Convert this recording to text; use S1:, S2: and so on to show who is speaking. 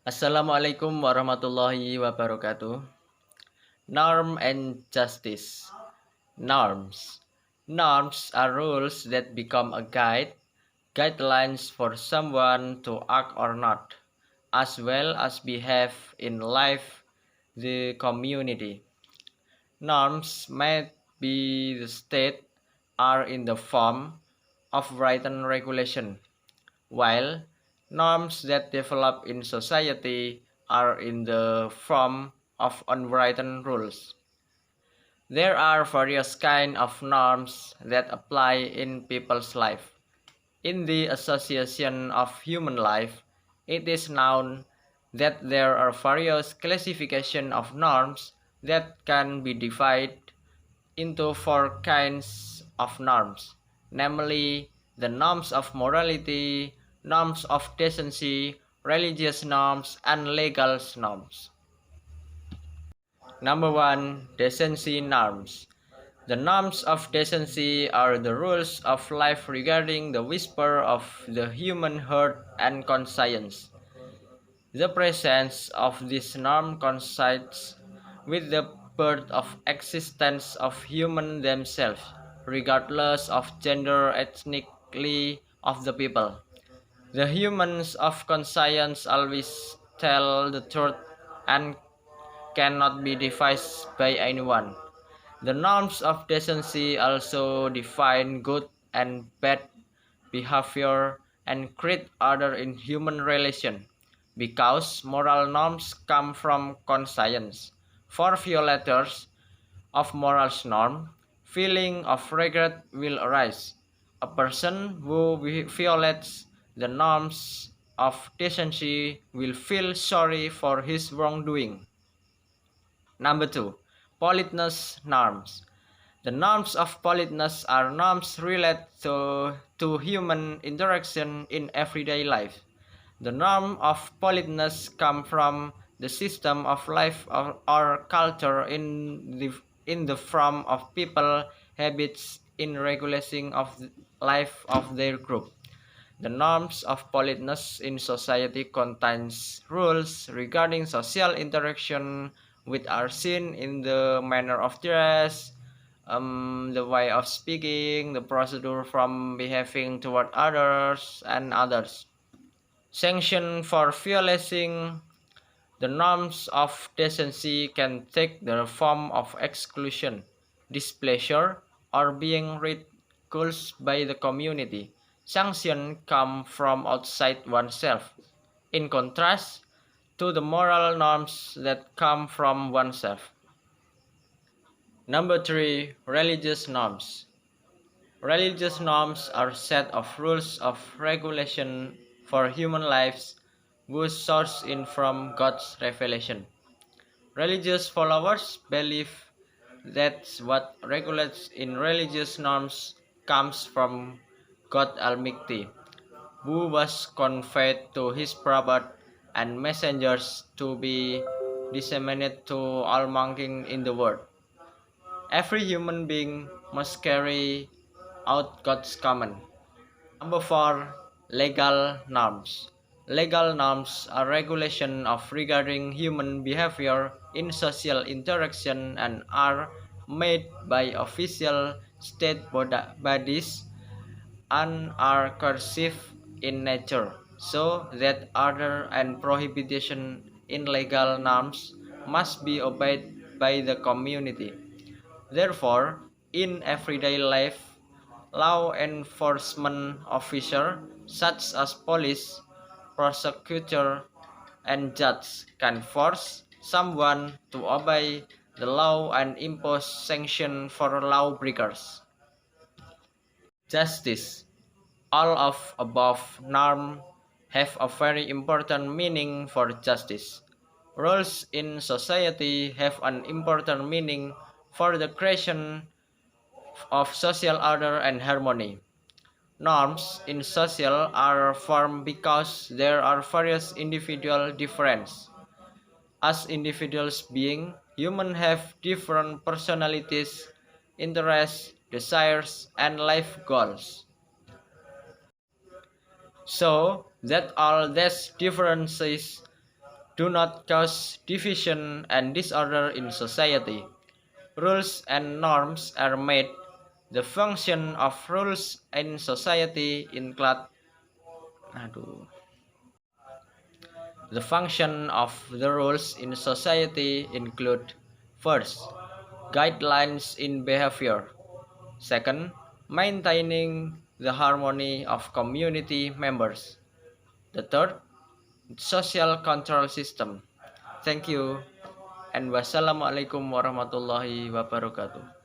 S1: Assalamualaikum warahmatullahi wabarakatuh. Norm and justice. Norms. Norms are rules that become a guidelines for someone to act or not, as well as behave in life, the community. Norms may be the state are in the form of written regulation, while norms that develop in society are in the form of unwritten rules. There are various kinds of norms that apply in people's life. In the association of human life, it is known that there are various classifications of norms that can be divided into four kinds of norms, namely the norms of morality, norms of decency, religious norms, and legal norms. Number one, decency norms. The norms of decency are the rules of life regarding the whisper of the human heart and conscience. The presence of this norm coincides with the birth of existence of humans themselves, regardless of gender ethnically of the people. The humans of conscience always tell the truth and cannot be devised by anyone. The norms of decency also define good and bad behavior and create order in human relation, because moral norms come from conscience. For violators of moral norm, feeling of regret will arise. A person who violates the norms of decency will feel sorry for his wrongdoing. Number two, politeness norms. The norms of politeness are norms related to human interaction in everyday life. The norm of politeness come from the system of life or culture in the form of people habits in regulating of the life of their group. The norms of politeness in society contains rules regarding social interaction which are seen in the manner of dress, the way of speaking, the procedure from behaving toward others and others. Sanction for violating the norms of decency can take the form of exclusion, displeasure, or being ridiculed by the community. Sanctions come from outside oneself, in contrast to the moral norms that come from oneself. Number three, religious norms. Religious norms are a set of rules of regulation for human lives whose source in from God's revelation. Religious followers believe that what regulates in religious norms comes from God Almighty, who was conveyed to his prophet and messengers to be disseminated to all mankind in the world. Every human being must carry out God's command. Number four, legal norms. Legal norms are regulation of regarding human behavior in social interaction and are made by official state bodies and are coercive in nature, so that order and prohibition in legal norms must be obeyed by the community. Therefore, in everyday life, law enforcement officers such as police, prosecutor, and judge can force someone to obey the law and impose sanctions for lawbreakers. Justice. All of above norms have a very important meaning for justice. Rules in society have an important meaning for the creation of social order and harmony. Norms in social are formed because there are various individual differences. As individuals being, humans have different personalities, interests, desires, and life goals. So that all these differences do not cause division and disorder in society. Rules and norms are made. The function of rules in society include aduh. The function of the rules in society include: first, guidelines in behavior; second, maintaining the harmony of community members; the third, social control system. Thank you, and wassalamualaikum warahmatullahi wabarakatuh.